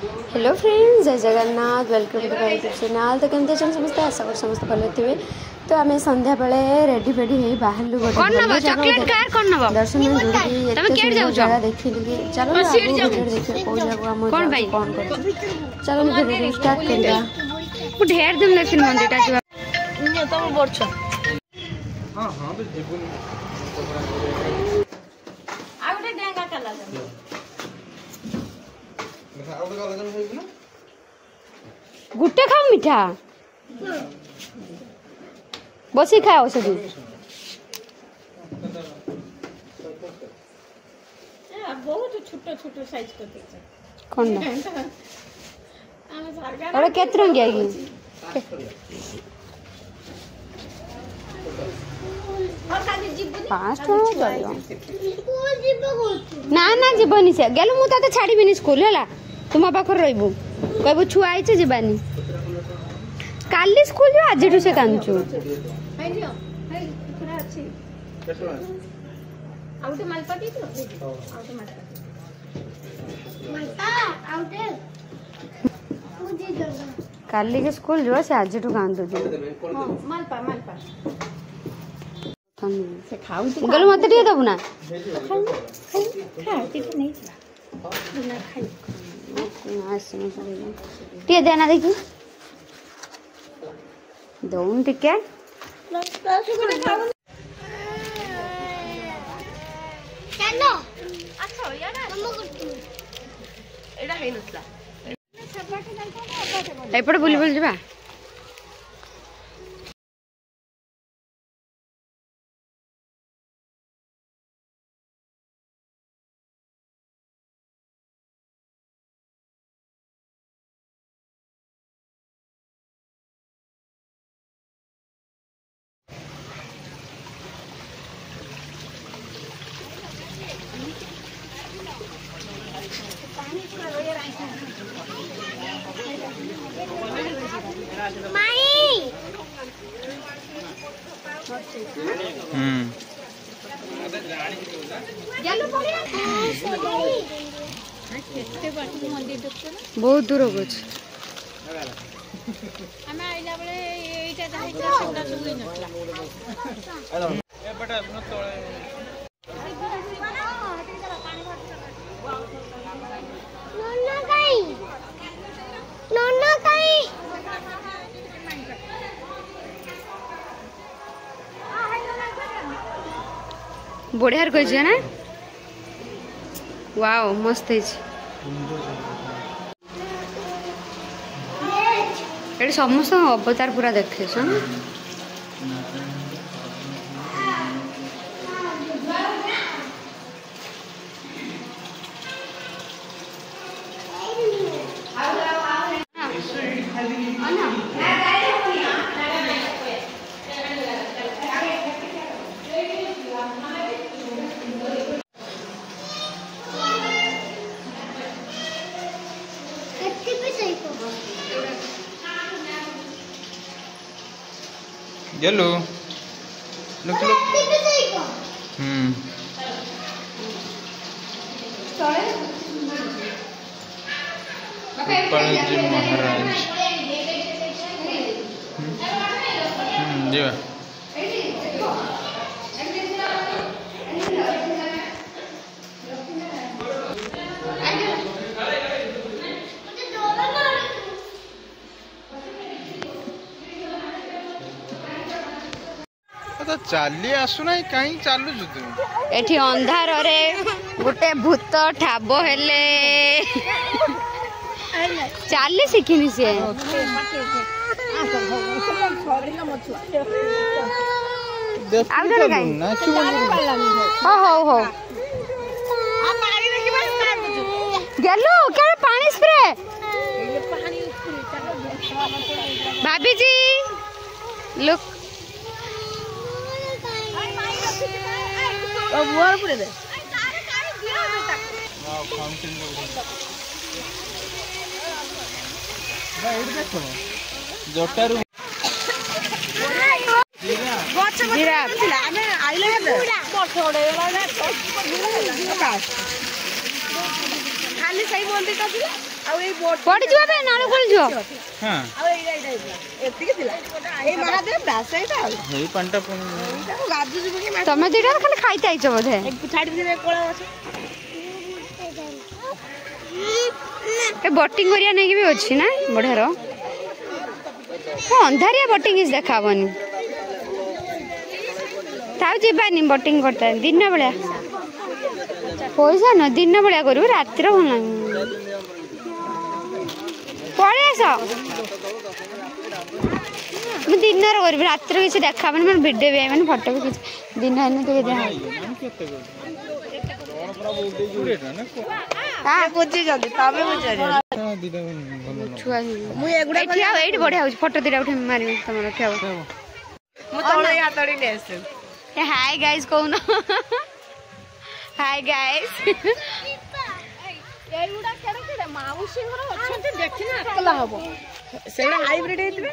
Hello friends, Jai Jagannath, welcome to my YouTube channel. तो केमती अच्छे समस्ते, आशा कर समस्त भल थे। तो आम संध्या बेले रेडी फेडी हो बाहर दर्शन जगह देखी चलो देखिए कौ जगह कौन कर चलो वीडियो स्टार्ट कर ढेर दिन लगे मंदिर गुटे खाओ मिठा बसी खाओ से बहुत छोटा छोटा साइज कर देते कौन और केत रंगिया की ना ना जीवनी से गेल मु तते छाड़ीबिनी स्कूल हैला तुम पाखर रहिबू कहबू छुआ आइछ जीवानी काली स्कूल जो आज से कांचू काली के स्कूल जो से आज कांदू गल मत टे दबु ना टे देना देखी दौन टिके एपटे बुली बुली जा बहुत दूर हो बढ़िया कह ना वाओ मस्त है समस्त अवतार पूरा देखे येलो लुक जी महाराज जी तो चली आसुना कहीं चलु एठी अंधार रे गोटे भूत ठाब हेले चाली शिखिनी से हो गेलो क्या पानी स्प्रे भाभी जी लुक जोटारू खाली सही बोलते ଆଉ ଏଇ ବୋଟ ପଡ଼ିଯିବ ବେ ନାଳ ଖୋଲିଯିବ ହଁ ଆଉ ଏତିକି ଥିଲା ଏଇ ମହାଦେବ ଦାସ ଏଇଟା ଆଉ ଏଇ ପାଣିଟା ପୁଣି ଏଇଟାକୁ ଗାଧୁଛି ବୋଲି ତମେ ଦୁଇଟା ଖାଲି ଖାଇତେ ଆଇଛ ବୋଧେ ଛାଡ଼ି ଦିନେ କୋଳା ଅଛି ଏ ବୋଟିଂ କରିବା ନେଇକି ବି ଅଛି ନା ବଢ଼ିଆର ଅନ୍ଧାରିଆ ବୋଟିଂ କିଛି ଦେଖା ହବନି ଥାଉ ଯିବାନି ବୋଟିଂ କରିତେ ଦିନ ବେଳିଆ ପଇସା ନ ଦିନ ବେଳିଆ କରିବୁ ରାତିରେ ଭଲ ନାହିଁ ପଳେଇ ଆସ ମୁଁ ଦିନରେ କରିବି ରାତିରେ କିଛି ଦେଖା ହବନି ମୋର ଭିଡ଼ିଓ ବି ଆଇବନି ଫଟୋ ବି କିଛି ଦିନ ହେଲେ ଟିକେ ଯାହା ବୁଝିଛନ୍ତି ତମେ ବୁଝିଛ ଛୁଆ ମୁଁ ଏଗୁଡ଼ା ଠିଆ ହବ ଏଇଠି ବଢ଼ିଆ ହଉଛି ଫଟୋ ଦୁଇଟା ଉଠେଇ ମାରିବି ତମର ଠିଆ ହବ ମୁଁ ତଳେ ହାତଡ଼ି ନେଇ ଆସିବି ହାଇ ଗାଇସ୍ କହୁନ ହାଇ ଗାଇସ୍ ଏଇଗୁଡ଼ା କେଡ଼େ କେଡ଼େ ମାଉସୀଙ୍କର ଅଛନ୍ତି ଦେଖିନା ଏକଲା ହବ ସେଇଟା ହାଇବ୍ରିଡ୍ ହେଇଥିବେ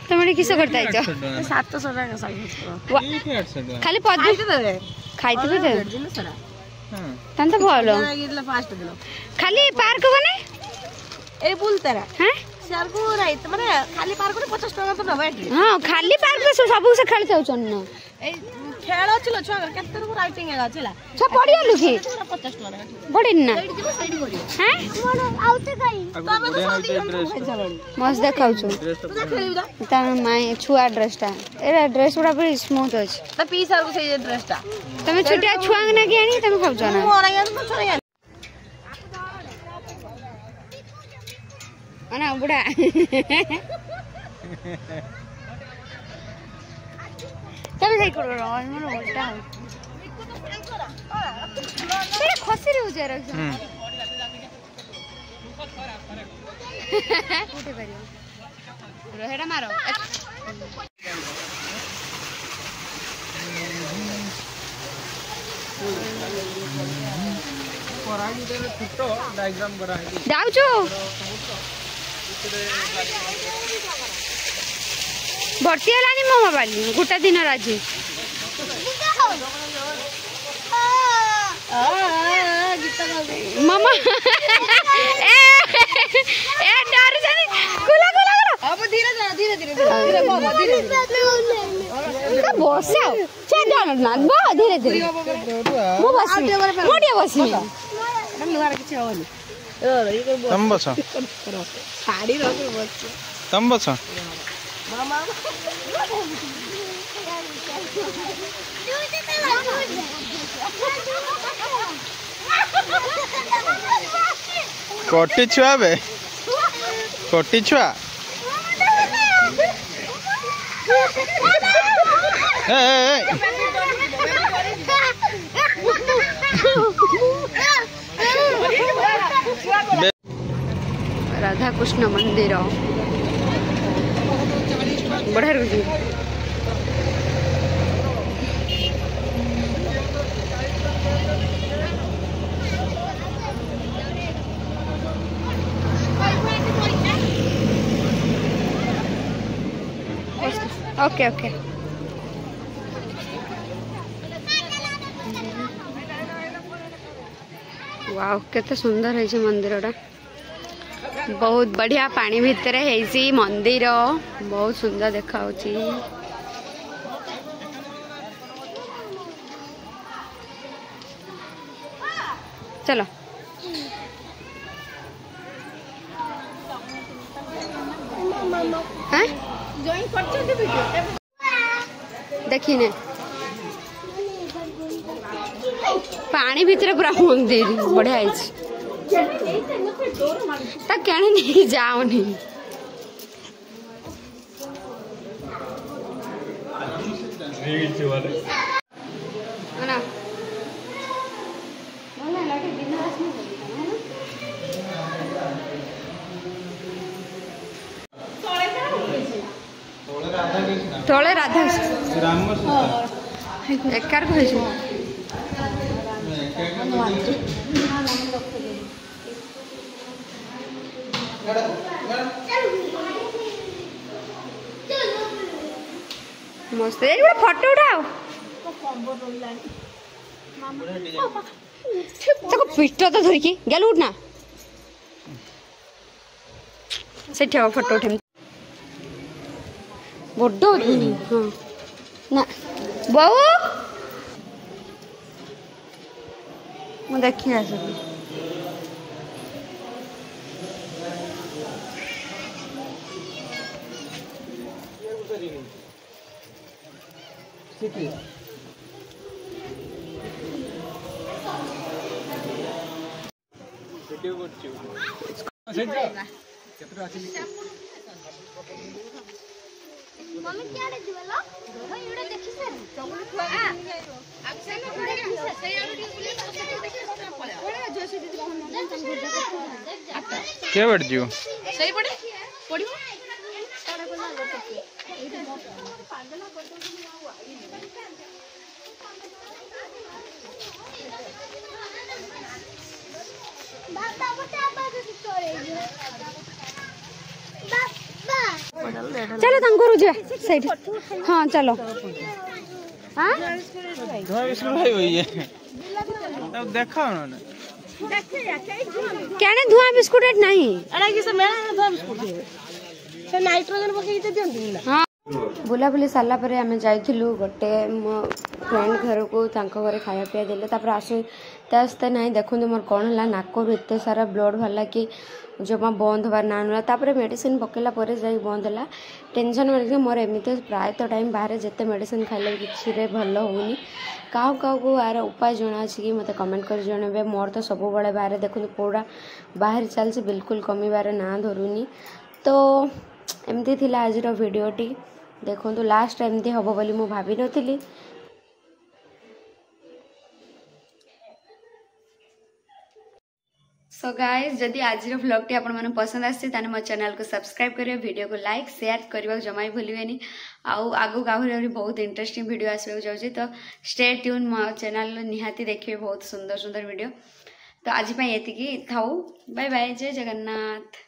ତମେ ଏଠି କିସ କରିତେ ଆଇଛ 700 ଟଙ୍କା ଖାଲି ପଦୁ ଖାଇଥିବେ ତ ତାହେଲେ ତ ଭଲ ଫାଷ୍ଟ ଦିନ ଖାଲି ପାର୍କ ଗନେ ଏଇ ବୁଲତାରା ହାଁ ସିଆଡ଼କୁ ରାଇତ ମାନେ ଖାଲି ପାର୍କରେ 50 ଟଙ୍କା ତ ନେବ ଏଠି ହଁ ଖାଲି ପାର୍କରେ ସବୁ ସେ ଖେଳି ଯାଉଛନ୍ତି ନା ଏଇ ଖେଳ ছিল ଛୁଆଙ୍କର କେତେ ରୁ ରାଇଟିଂ ଏକା ଥିଲା ଛୁଆ ପଡ଼ିଗଲୁ କି 50 ଟଙ୍କା ପଡ଼ିନି ନା ସେଇଠି ଯିବ ସେଇଠି କରିବ ହାଁ ତମେ ତ ସବୁ ଖାଇସାରିଲଣି ମସ୍ତ ଦେଖାଉଛୁ ତୁ ଯା ଖେଳିବୁ ଯା ତା ମାଇଁ ଛୁଆ ଡ୍ରେସଟା ଏରା ଡ୍ରେସ ଗୁଡ଼ା ବି ସ୍ମୁଥ ଅଛି ତା ପିଇସାରକୁ ସେଇ ଡ୍ରେସଟା ତମେ ଛୋଟିଆ ଛୁଆଙ୍କୁ ନାକି ଆଣି ତମେ ଖାଉଛ ନା ମୁଁ ଅନାଇ ଆଣି ମୁଁ ଛୁଆ ନା ବୁଢ଼ା ତମେ ଯାଇ କର ମୋର ଓଲଟା ହଉଛି ଖସି ରହୁଛି ହେଟା ମାର ଯାଉଛୁ ଭର୍ତ୍ତି ହେଲାନି ମୋ ମୋବାଇଲ ଗୋଟେ ଦିନରେ ଆଜି ମାମା ଏ ଡରୁଛନ୍ତି କୁଲା କୁଲା କର ଧୀରେ ଧୀରେ ଧୀରେ ବସାଉ ସେ ଡର ନା ଧୀରେ ଧୀରେ ମୁଁ ବସିବି ମୁଁ ଟିକେ ବସିବି କିଛି ହବନି ତମ ବସ ଶାଢ଼ୀ ରଖି ବସ ତମ ବସ କୋଟି ଛୁଆ ବେ କୋଟି ଛୁଆ राधा कृष्ण मंदिर बढ़िया रही ओके ओके वाव केते सुंदर है मंदिर टा बहुत बढ़िया पानी भितर है मंदिर बहुत सुंदर देखा चलो हाँ देखिने पानी भितर पूरा मंदिर बढ़िया है कहने नहीं जाओनी तले राधा एकार कह मस्त फोटो उठाओ पीठ तो धरिकी गल उठना से फोटो उठे बड़ हाँ ना बहु मु देखी आस मम्मी क्या रे जुएलो भाई एडा देखि सर चगुली खुआ अक्सर में थोड़े से पड़े जोशी दीदी क्या बैठ जियो सही पड़े पड़ी सारा को ना बाबा बता बाबा स्टोरेज चलो तंको रुझे साइड हाँ चलो हाँ धुआं बिस्कुट भाई हुई है तब देखा उन्होंने क्या धुआं बिस्कुट नहीं अरे किसे मेरा धुआं बिस्कुट से नाइट्रोजन पकई दे दियंती ना हाँ बुलाबुली सारा पर आम जाइलु गोटे मो फ्रेंड घर को घर खाया पिया देले तापर आसते आसते ना देखो मोर कौन है नाक एत सारा ब्लड बाहर कि जमा बंद हबार ना ना तापर मेडिसिन पकेला जाई बंद है टेंशन मेडिसिन मोर एमती प्रायतः टाइम बाहर जिते मेडिसिन खाइले कि भल होनी क्या को यार उपाय जना कि मत कमेंट कर जनइबे मोर तो सब बड़े बाहर देखो पूरा बाहर चलती बिल्कुल कमिबार ना धरुनी तो एमती थिला आजिर वीडियोटी देखो लास्ट एमती हम बोली मु भाभी नथिली सो गाइज जदि आज व्लॉगटी आपन पसंद आसी ताने मो चैनल को सब्सक्राइब करियो वीडियो को लाइक शेयर करबा जमा ही भूलिबेनी आगु गाहरी बहुत इंटरेस्टिंग वीडियो आसबा जाउची तो स्टे ट्यून मो चैनल निहाती देखिए बहुत सुंदर सुंदर वीडियो तो आज एतिकी थाऊ बाय बाय जय जगन्नाथ।